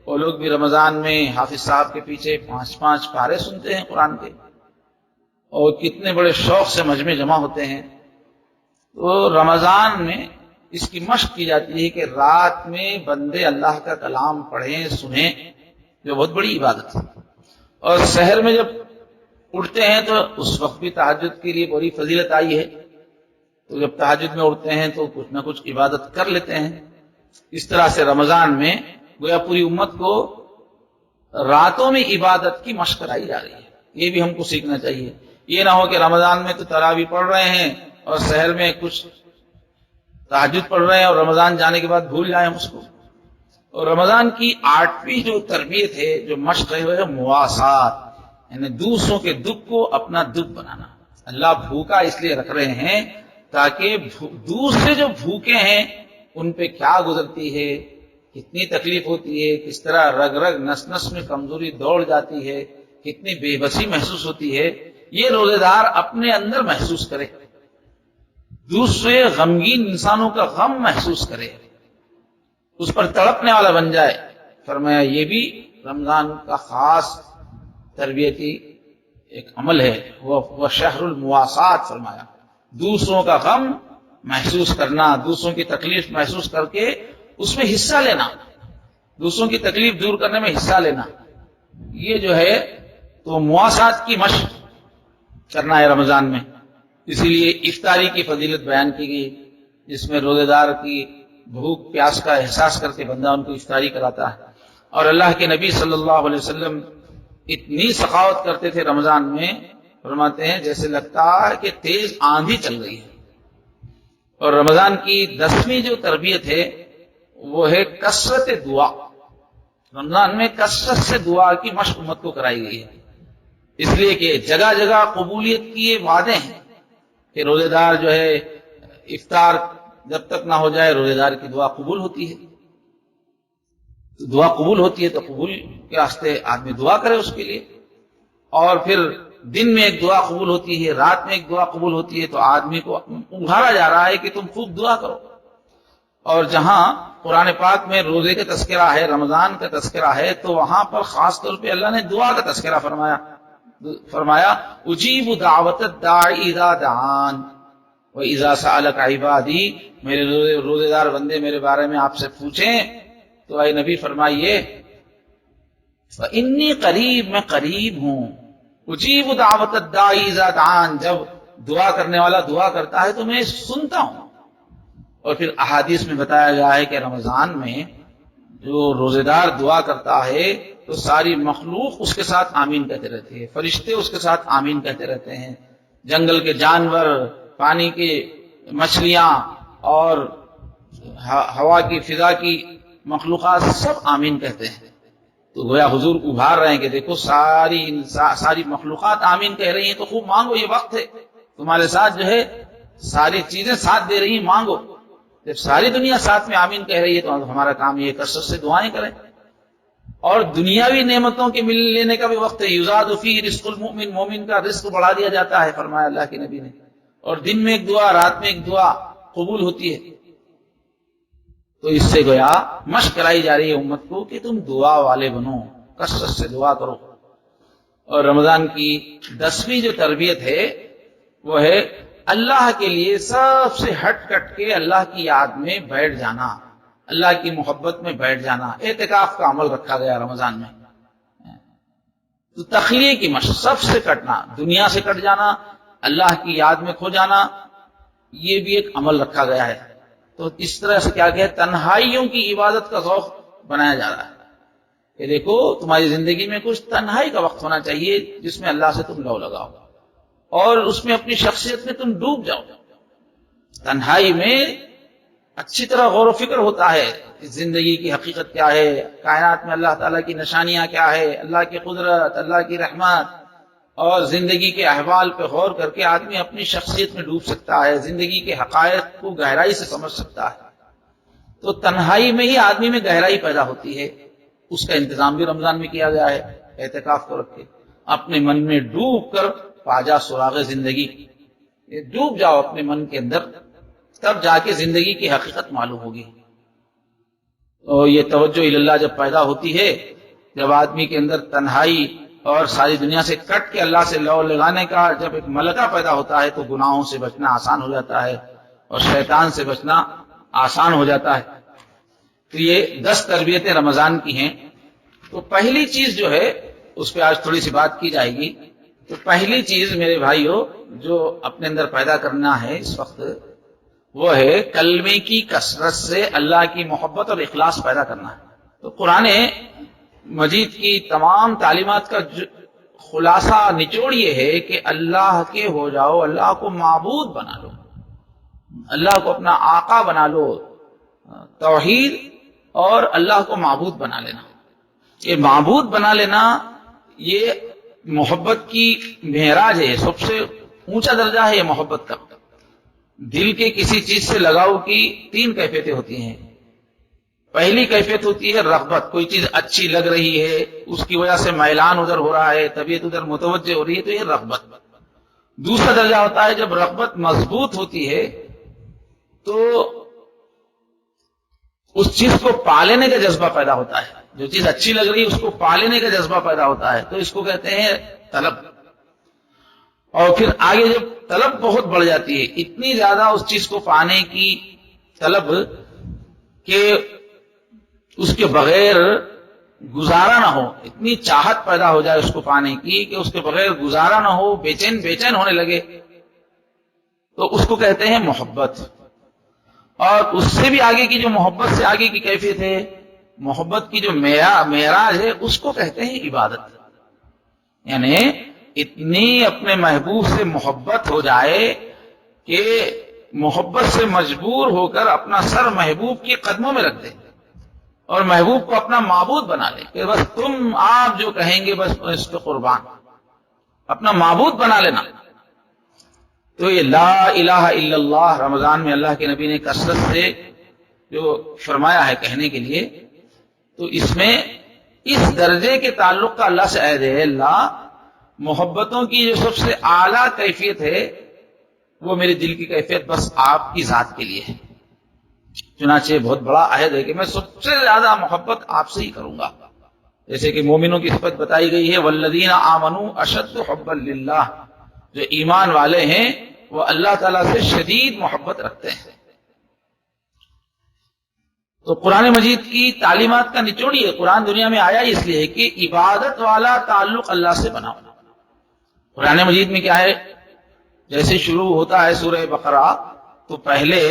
وہ لوگ بھی رمضان میں حافظ صاحب کے پیچھے 5 پارے سنتے ہیں قرآن کے، اور کتنے بڑے شوق سے مجمع جمع ہوتے ہیں۔ تو رمضان میں اس کی مشق کی جاتی ہے کہ رات میں بندے اللہ کا کلام پڑھیں، سنیں، جو بہت بڑی عبادت ہے۔ اور سحر میں جب اٹھتے ہیں تو اس وقت بھی تہجد کے لیے بڑی فضیلت آئی ہے، تو جب تہجد میں اٹھتے ہیں تو کچھ نہ کچھ عبادت کر لیتے ہیں۔ اس طرح سے رمضان میں گویا پوری امت کو راتوں میں عبادت کی مشق کرائی جا رہی ہے۔ یہ بھی ہم کو سیکھنا چاہیے۔ یہ نہ ہو کہ رمضان میں تو تراویح پڑھ رہے ہیں اور سحر میں کچھ تہجد پڑھ رہے ہیں اور رمضان جانے کے بعد بھول جائیں اس کو۔ اور رمضان کی 8ویں جو تربیت ہے، جو مشق ہے، وہ ہے مواسات، یعنی دوسروں کے دکھ کو اپنا دکھ بنانا۔ اللہ بھوکا اس لیے رکھ رہے ہیں تاکہ دوسرے جو بھوکے ہیں ان پہ کیا گزرتی ہے، کتنی تکلیف ہوتی ہے، کس طرح رگ رگ نس نس میں کمزوری دوڑ جاتی ہے، کتنی بے بسی محسوس ہوتی ہے، یہ روزے دار اپنے اندر محسوس کرے، دوسرے غمگین انسانوں کا غم محسوس کرے، اس پر تڑپنے والا بن جائے۔ فرمایا یہ بھی رمضان کا خاص تربیتی ایک عمل ہے، وہ شہر المواسات۔ فرمایا دوسروں کا غم محسوس کرنا، دوسروں کی تکلیف محسوس کر کے اس میں حصہ لینا، دوسروں کی تکلیف دور کرنے میں حصہ لینا، یہ جو ہے تو مواسات کی مشق کرنا ہے رمضان میں۔ اسی لیے افطاری کی فضیلت بیان کی گئی، جس میں روزے دار کی بھوک پیاس کا احساس کر کے بندہ ان کو افطاری کراتا ہے۔ اور اللہ کے نبی صلی اللہ علیہ وسلم اتنی سخاوت کرتے تھے رمضان میں، فرماتے ہیں جیسے لگتا ہے کہ تیز آندھی چل رہی ہے۔ اور رمضان کی 10ویں جو تربیت ہے وہ ہے کثرت دعا۔ رمضان میں کثرت سے دعا کی مشق امت کو کرائی گئی ہے، اس لیے کہ جگہ جگہ قبولیت کی یہ وعدے ہیں کہ روزے دار جو ہے افطار جب تک نہ ہو جائے روزے دار کی دعا قبول ہوتی ہے. تو دعا قبول ہوتی ہے تو قبول کے واسطے آدمی دعا کرے اس کے لیے. اور پھر دن میں ایک دعا قبول ہوتی ہے، رات میں ایک دعا قبول ہوتی ہے، تو آدمی کو ابھارا جا رہا ہے کہ تم خوب دعا کرو. اور جہاں قرآن پاک میں روزے کا تذکرہ ہے، رمضان کا تذکرہ ہے، تو وہاں پر خاص طور پہ اللہ نے دعا کا تذکرہ فرمایا اجیب دعوت الداعی اذا دعان واذا سألک عبادی. میرے روزے دار بندے میرے بارے میں آپ سے پوچھیں تو اے نبی فرمائیے فإنی قریب، میں قریب ہوں. اجیب دعوت الداعی اذا دعان، جب دعا کرنے والا دعا کرتا ہے تو میں سنتا ہوں. اور پھر احادیث میں بتایا گیا ہے کہ رمضان میں جو روزے دار دعا کرتا ہے تو ساری مخلوق اس کے ساتھ آمین کہتے رہتے ہیں، فرشتے اس کے ساتھ آمین کہتے رہتے ہیں، جنگل کے جانور، پانی کی مچھلیاں اور ہوا کی فضا کی مخلوقات سب آمین کہتے ہیں. تو گویا حضور ابھار رہے ہیں کہ دیکھو ساری مخلوقات آمین کہہ رہی ہیں تو خوب مانگو، یہ وقت ہے تمہارے ساتھ جو ہے ساری چیزیں ساتھ دے رہی ہیں، مانگو. جب ساری دنیا ساتھ میں آمین کہہ رہی ہے تو ہمارا کام یہ کثرت سے دعائیں کریں. اور دنیاوی نعمتوں کے مل لینے کا بھی وقت ہے. یزاد فی رزق المؤمن، مومن کا رزق بڑھا دیا جاتا ہے فرمایا اللہ کے نبی نے. اور دن میں ایک دعا، رات میں ایک دعا قبول ہوتی ہے. تو اس سے گویا مشق کرائی جا رہی ہے امت کو کہ تم دعا والے بنو، کثرت سے دعا کرو. اور رمضان کی 10ویں جو تربیت ہے وہ ہے اللہ کے لیے سب سے ہٹ کٹ کے اللہ کی یاد میں بیٹھ جانا، اللہ کی محبت میں بیٹھ جانا. اعتکاف کا عمل رکھا گیا رمضان میں. تو تخلیہ کی مشق، سب سے کٹنا، دنیا سے کٹ جانا، اللہ کی یاد میں کھو جانا، یہ بھی ایک عمل رکھا گیا ہے. تو اس طرح سے کیا کہ تنہائیوں کی عبادت کا ذوق بنایا جا رہا ہے کہ دیکھو تمہاری زندگی میں کچھ تنہائی کا وقت ہونا چاہیے جس میں اللہ سے تم لو لگاؤ اور اس میں اپنی شخصیت میں تم ڈوب جاؤ. تنہائی میں اچھی طرح غور و فکر ہوتا ہے کہ زندگی کی حقیقت کیا ہے، کائنات میں اللہ تعالیٰ کی نشانیاں کیا ہے، اللہ کی قدرت، اللہ کی رحمت، اور زندگی کے احوال پہ غور کر کے آدمی اپنی شخصیت میں ڈوب سکتا ہے، زندگی کے حقائق کو گہرائی سے سمجھ سکتا ہے. تو تنہائی میں ہی آدمی میں گہرائی پیدا ہوتی ہے. اس کا انتظام بھی رمضان میں کیا گیا ہے. اعتکاف کو رکھ کے اپنے من میں ڈوب کر پاجا سراغ زندگی، ڈوب جاؤ اپنے من کے اندر، تب جا کے زندگی کی حقیقت معلوم ہوگی. اور یہ توجہ اللہ جب پیدا ہوتی ہے، جب آدمی کے اندر تنہائی اور ساری دنیا سے کٹ کے اللہ سے لو لگانے کا جب ایک ملکہ پیدا ہوتا ہے تو گناہوں سے بچنا آسان ہو جاتا ہے اور شیطان سے بچنا آسان ہو جاتا ہے. تو یہ 10 تربیتیں رمضان کی ہیں. تو پہلی چیز جو ہے اس پہ آج تھوڑی سی بات کی جائے گی. تو پہلی چیز میرے بھائیوں جو اپنے اندر پیدا کرنا ہے اس وقت وہ ہے کلمے کی کثرت سے اللہ کی محبت اور اخلاص پیدا کرنا ہے. تو قرآن مجید کی تمام تعلیمات کا خلاصہ نچوڑ یہ ہے کہ اللہ کے ہو جاؤ، اللہ کو معبود بنا لو، اللہ کو اپنا آقا بنا لو. توحید اور اللہ کو معبود بنا لینا، یہ معبود بنا لینا یہ محبت کی معراج ہے، سب سے اونچا درجہ ہے یہ محبت کا. دل کے کسی چیز سے لگاؤ کی 3 کیفیتیں ہوتی ہیں. پہلی کیفیت ہوتی ہے رغبت، کوئی چیز اچھی لگ رہی ہے، اس کی وجہ سے میلان ادھر ہو رہا ہے، طبیعت ادھر متوجہ ہو رہی ہے، تو یہ رغبت. دوسرا درجہ ہوتا ہے جب رغبت مضبوط ہوتی ہے تو اس چیز کو پا لینے کا جذبہ پیدا ہوتا ہے. جو چیز اچھی لگ رہی ہے اس کو پا لینے کا جذبہ پیدا ہوتا ہے، تو اس کو کہتے ہیں طلب. اور پھر آگے جب طلب بہت بڑھ جاتی ہے، اتنی زیادہ اس چیز کو پانے کی طلب کہ اس کے بغیر گزارا نہ ہو، اتنی چاہت پیدا ہو جائے اس کو پانے کی کہ اس کے بغیر گزارا نہ ہو، بے چین ہونے لگے، تو اس کو کہتے ہیں محبت. اور اس سے بھی آگے کی جو محبت سے آگے کی کیفیت ہے، محبت کی جو معراج ہے، اس کو کہتے ہیں عبادت. یعنی اتنی اپنے محبوب سے محبت ہو جائے کہ محبت سے مجبور ہو کر اپنا سر محبوب کے قدموں میں رکھ دے اور محبوب کو اپنا معبود بنا لے کہ بس آپ جو کہیں گے بس اس پہ قربان، اپنا معبود بنا لینا. تو یہ لا الہ الا اللہ رمضان میں اللہ کے نبی نے کثرت سے جو فرمایا ہے کہنے کے لیے، تو اس میں اس درجے کے تعلق کا اللہ سے عہد ہے، اللہ محبتوں کی جو سب سے اعلیٰ کیفیت ہے وہ میرے دل کی کیفیت بس آپ کی ذات کے لیے ہے، چنانچہ بہت بڑا عہد ہے کہ میں سب سے زیادہ محبت آپ سے ہی کروں گا، جیسے کہ مومنوں کی صفت بتائی گئی ہے والذین آمنوا اشد حبا للہ، جو ایمان والے ہیں وہ اللہ تعالیٰ سے شدید محبت رکھتے ہیں۔ تو قرآن مجید کی تعلیمات کا نچوڑ یہ قرآن دنیا میں آیا اس لیے کہ عبادت والا تعلق اللہ سے بناؤ۔ قرآن مجید میں کیا ہے، جیسے شروع ہوتا ہے سورہ بقرہ تو پہلے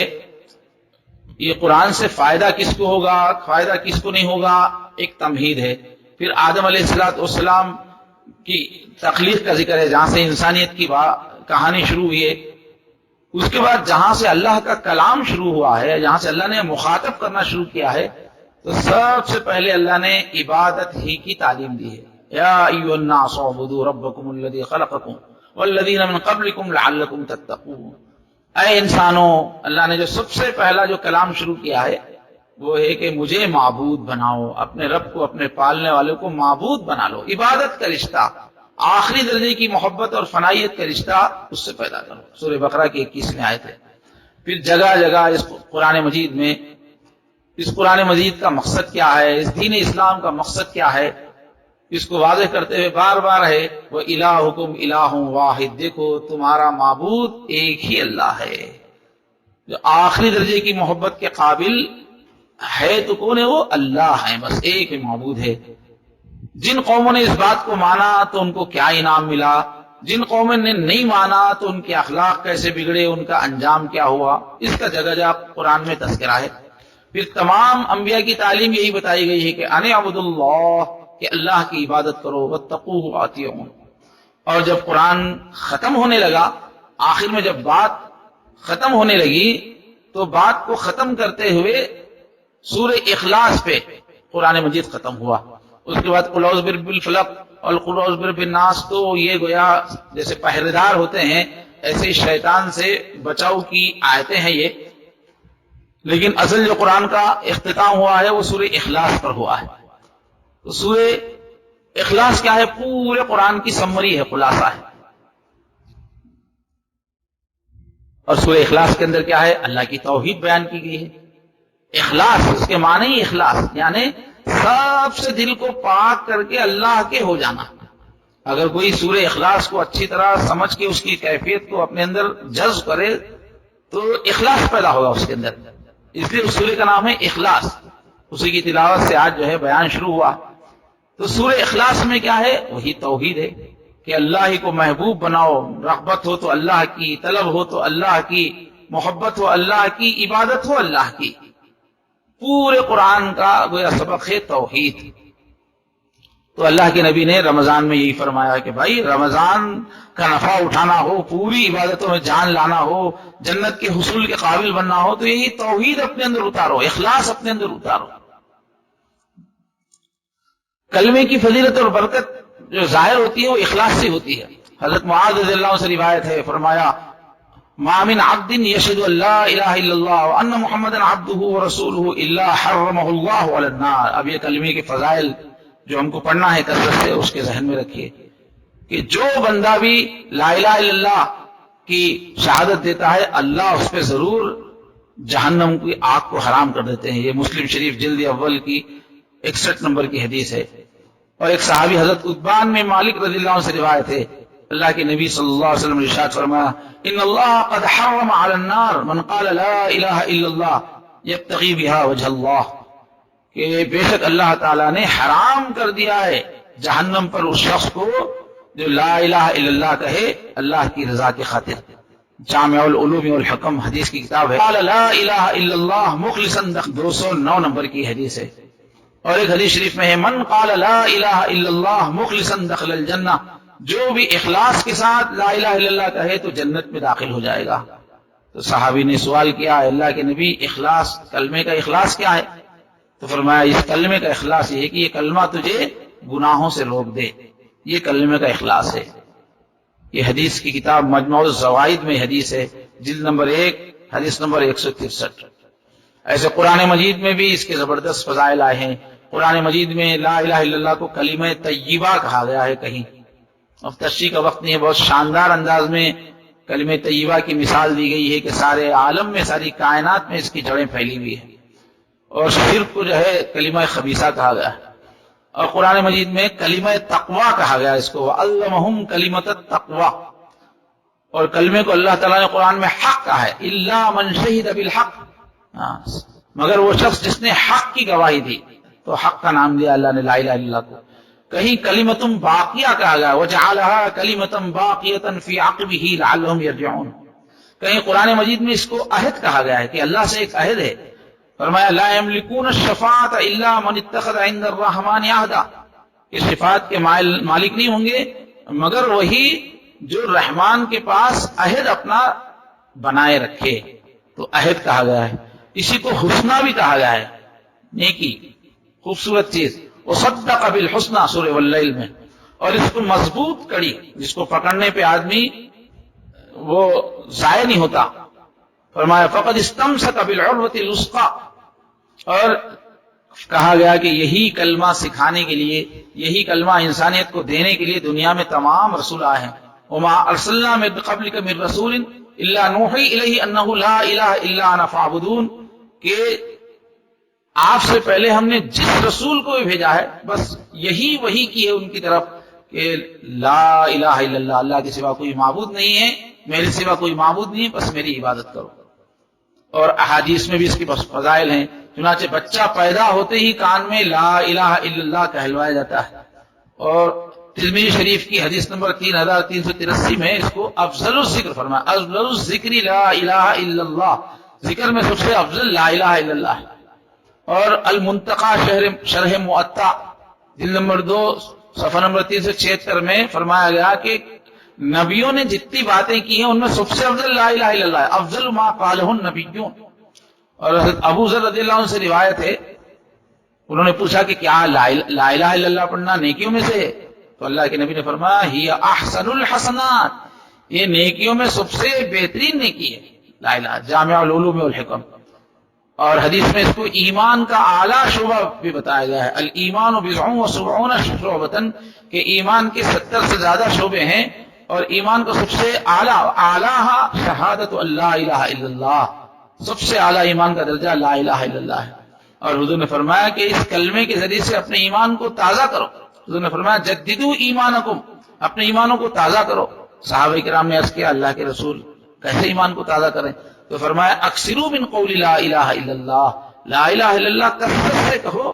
یہ قرآن سے فائدہ کس کو ہوگا، فائدہ کس کو نہیں ہوگا، ایک تمہید ہے۔ پھر آدم علیہ السلام کی تخلیق کا ذکر ہے، جہاں سے انسانیت کی کہانی شروع ہوئی ہے۔ اس کے بعد جہاں سے اللہ کا کلام شروع ہوا ہے، جہاں سے اللہ نے مخاطب کرنا شروع کیا ہے، تو سب سے پہلے اللہ نے عبادت ہی کی تعلیم دی ہے۔ یا ایھا الناس اعبدوا ربکم الذی خلقکم والذین من قبلکم لعلکم تتقون، اے انسانوں، اللہ نے جو سب سے پہلا جو کلام شروع کیا ہے وہ ہے کہ مجھے معبود بناؤ، اپنے رب کو، اپنے پالنے والے کو معبود بنا لو۔ عبادت کا رشتہ، آخری درجے کی محبت اور فنائیت کا رشتہ اس سے پیدا کرو۔ سورہ بقرہ کی 21 آیت ہے۔ پھر جگہ جگہ اس قرآن مجید میں اس قرآن مجید کا مقصد کیا ہے، اس دین اسلام کا مقصد کیا ہے، اس کو واضح کرتے ہوئے بار بار ہے وہ الہکم الہ واحد، دیکھو تمہارا معبود ایک ہی اللہ ہے۔ جو آخری درجے کی محبت کے قابل ہے تو کون ہے، وہ اللہ ہے، بس ایک ہی معبود ہے۔ جن قوموں نے اس بات کو مانا تو ان کو کیا انعام ملا، جن قوموں نے نہیں مانا تو ان کے اخلاق کیسے بگڑے، ان کا انجام کیا ہوا، اس کا جگہ جگہ قرآن میں تذکرہ ہے۔ پھر تمام انبیاء کی تعلیم یہی بتائی گئی ہے کہ ان اعبدوا اللہ، کہ اللہ کی عبادت کرو، واتقوہ واطیعون۔ اور جب قرآن ختم ہونے لگا، آخر میں جب بات ختم ہونے لگی تو بات کو ختم کرتے ہوئے سورہ اخلاص پہ قرآن مجید ختم ہوا۔ اس کے بعد قل اعوذ برب الفلق اور قل اعوذ برب الناس، تو یہ گویا جیسے پہرے دار ہوتے ہیں ایسے شیطان سے بچاؤ کی آیتیں ہیں یہ، لیکن اصل جو قرآن کا اختتام ہوا ہے وہ سورہ اخلاص پر ہوا ہے۔ تو سورہ اخلاص کیا ہے، پورے قرآن کی سمری ہے، خلاصہ ہے۔ اور سورہ اخلاص کے اندر کیا ہے، اللہ کی توحید بیان کی گئی ہے۔ اخلاص اس کے معنی ہی اخلاص، یعنی سب سے دل کو پاک کر کے اللہ کے ہو جانا۔ اگر کوئی سورہ اخلاص کو اچھی طرح سمجھ کے اس کی کیفیت کو اپنے اندر جذب کرے تو اخلاص پیدا ہوگا اس کے اندر، اس لیے اس سورہ کا نام ہے اخلاص۔ اسی کی تلاوت سے آج جو ہے بیان شروع ہوا۔ تو سورہ اخلاص میں کیا ہے، وہی توحید ہے کہ اللہ ہی کو محبوب بناؤ، رغبت ہو تو اللہ کی، طلب ہو تو اللہ کی، محبت ہو اللہ کی، عبادت ہو اللہ کی۔ پورے قرآن کا گویا سبق ہے توحید۔ تو اللہ کے نبی نے رمضان میں یہی فرمایا کہ بھائی رمضان کا نفع اٹھانا ہو، پوری عبادتوں میں جان لانا ہو، جنت کے حصول کے قابل بننا ہو تو یہی توحید اپنے اندر اتارو، اخلاص اپنے اندر اتارو۔ کلمے کی فضیلت اور برکت جو ظاہر ہوتی ہے وہ اخلاص سے ہوتی ہے۔ حضرت معاذ رضی اللہ عنہ سے روایت ہے، فرمایا ما من عبد يشهد ان لا الہ الا اللہ وان محمدا عبدہ ورسولہ الا حرمہ اللہ علی النار۔ اب یہ کلمے کے فضائل جو ہم کو پڑھنا ہے کثرت سے، اس کے ذہن میں رکھیے کہ جو بندہ بھی لا الہ الا اللہ کی شہادت دیتا ہے، اللہ اس پہ ضرور جہنم کی آگ کو حرام کر دیتے ہیں۔ یہ مسلم شریف جلد اول کی 61 نمبر کی حدیث ہے۔ اور ایک صحابی حضرت عتبان میں مالک رضی اللہ عنہ سے روایت ہے، اللہ کے نبی صلی اللہ علیہ وسلم نے ارشاد فرمایا ان اللہ قد حرم علی النار من قال لا الہ الا اللہ یبتغی بہا وجہ اللہ، کہ بے شک اللہ تعالیٰ نے حرام کر دیا ہے جہنم پر اس شخص کو جو لا الہ الا اللہ کہے اللہ کی رضا کی خاطر۔ جامع العلوم والحکم حدیث کی کتاب ہے، قال لا الہ الا اللہ مخلصا 209 نمبر کی حدیث ہے۔ اور ایک حدیث شریف میں ہے من قال لا الہ الا اللہ مخلصا دخل الجنہ، جو بھی اخلاص کے ساتھ لا الہ الا اللہ کہے تو جنت میں داخل ہو جائے گا۔ تو صحابی نے سوال کیا، اللہ کے نبی اخلاص، کلمے کا اخلاص کیا ہے؟ تو فرمایا اس کلمے کا اخلاص یہ ہے کہ یہ کلمہ تجھے گناہوں سے روک دے، یہ کلمے کا اخلاص ہے۔ یہ حدیث کی کتاب مجموع الزوائد میں حدیث ہے، جلد نمبر 1 حدیث نمبر 163۔ ایسے قرآن مجید میں بھی اس کے زبردست فضائل آئے ہیں۔ قرآن مجید میں لا الہ الا اللہ کو کلمہ طیبہ کہا گیا ہے کہیں، اب تشریح کا وقت نہیں ہے، بہت شاندار انداز میں کلمہ طیبہ کی مثال دی گئی ہے کہ سارے عالم میں، ساری کائنات میں اس کی جڑیں پھیلی ہوئی ہیں، اور شرک کو جو ہے کلمہ خبیثہ کہا گیا ہے۔ اور قرآن مجید میں کلمہ تقویٰ کہا گیا اس کو، وَعَلَّمَهُمْ کلمۃ التقویٰ، اور کلمے کو اللہ تعالیٰ نے قرآن میں حق کہا ہے، إِلَّا مَنْ شَهِدَ بِالْحَقِّ، مگر وہ شخص جس نے حق کی گواہی دی، تو حق کا نام دیا اللہ نے لا الہ الا اللہ کو۔ کہیں کلمتم باقیہ کہا گیا، وجعلها کلمۃ باقیۃ فی عقبہ لعلہم یرجعون، کہیں قرآن مجید میں اس کو عہد کہا گیا ہے کہ اللہ سے ایک عہد ہے، فرمایا لا یملکون الشفاعۃ الا من اتخذ عند الرحمن عہدا، یہ شفاعت کے مالک نہیں ہوں گے مگر وہی جو رحمان کے پاس عہد اپنا بنائے رکھے، تو عہد کہا گیا ہے۔ اسی کو حسنہ بھی کہا گیا ہے، نیکی، خوبصورت چیز، وصدق بالحسنہ سورہ واللیل میں، اور اس کو مضبوط کڑی جس کو پکڑنے پہ آدمی وہ ضائع نہیں ہوتا، فرمایا فقد استمسک بالعروۃ الوثقی، اور کہا گیا کہ یہی کلمہ سکھانے کے لیے، یہی کلمہ انسانیت کو دینے کے لیے دنیا میں تمام رسول آئے ہیں، وما ارسلنا من قبلک من رسول الا نوحی الیہ انہ لا الہ الا انا فاعبدون، کہ آپ سے پہلے ہم نے جس رسول کو بھی بھیجا ہے بس یہی وحی کی ہے ان کی طرف کہ لا الہ الا اللہ، اللہ کے سوا کوئی معبود نہیں ہے، میرے سوا کوئی معبود نہیں ہے، بس میری عبادت کرو۔ اور احادیث میں بھی اس کی بس فضائل ہیں، چنانچہ بچہ پیدا ہوتے ہی کان میں لا الہ الا اللہ کہلوایا جاتا ہے، اور ترمذی شریف کی حدیث نمبر 3383 میں اس کو افضل الذکر فرمایا، افضل الذکر لا الہ الا اللہ، ذکر میں سب سے افضل لا الہ الا اللہ ہے۔ اور المنتقى شرح معطا جلد نمبر 2 صفحہ نمبر 376 میں فرمایا گیا کہ نبیوں نے جتنی باتیں کی ہیں ان میں سب سے افضل لا الہ الا اللہ ہے، افضل ما قالہ النبیون۔ اور حضرت ابو ذر رضی اللہ عنہ سے روایت ہے، انہوں نے پوچھا کہ کیا لا الہ الا اللہ پڑھنا نیکیوں میں سے ہے؟ تو اللہ کے نبی نے فرمایا ہی احسن الحسنات، یہ نیکیوں میں سب سے بہترین نیکی ہے لا الہ، جامع العلوم والحکم۔ اور حدیث میں اس کو ایمان کا اعلیٰ شعبہ بھی بتایا گیا ہے، الایمان بضع و سبعون شعبۃ، کہ ایمان کے 70 سے زیادہ شعبے ہیں، اور ایمان کا سب سے اعلیٰ شہادت اللہ الہ الا اللہ، سب سے اعلیٰ ایمان کا درجہ لا الہ الا اللہ ہے۔ اور حضور نے فرمایا کہ اس کلمے کے ذریعے سے اپنے ایمان کو تازہ کرو، حضور نے فرمایا جددوا ایمانکم، اپنے ایمانوں کو تازہ کرو۔ صحابہ کرام نے عرض کیا اللہ کے رسول کیسے ایمان کو تازہ کریں؟ تو فرمایا اکثروا من قول لا الہ الا اللہ، لا الہ الا اللہ کثرت سے کہو۔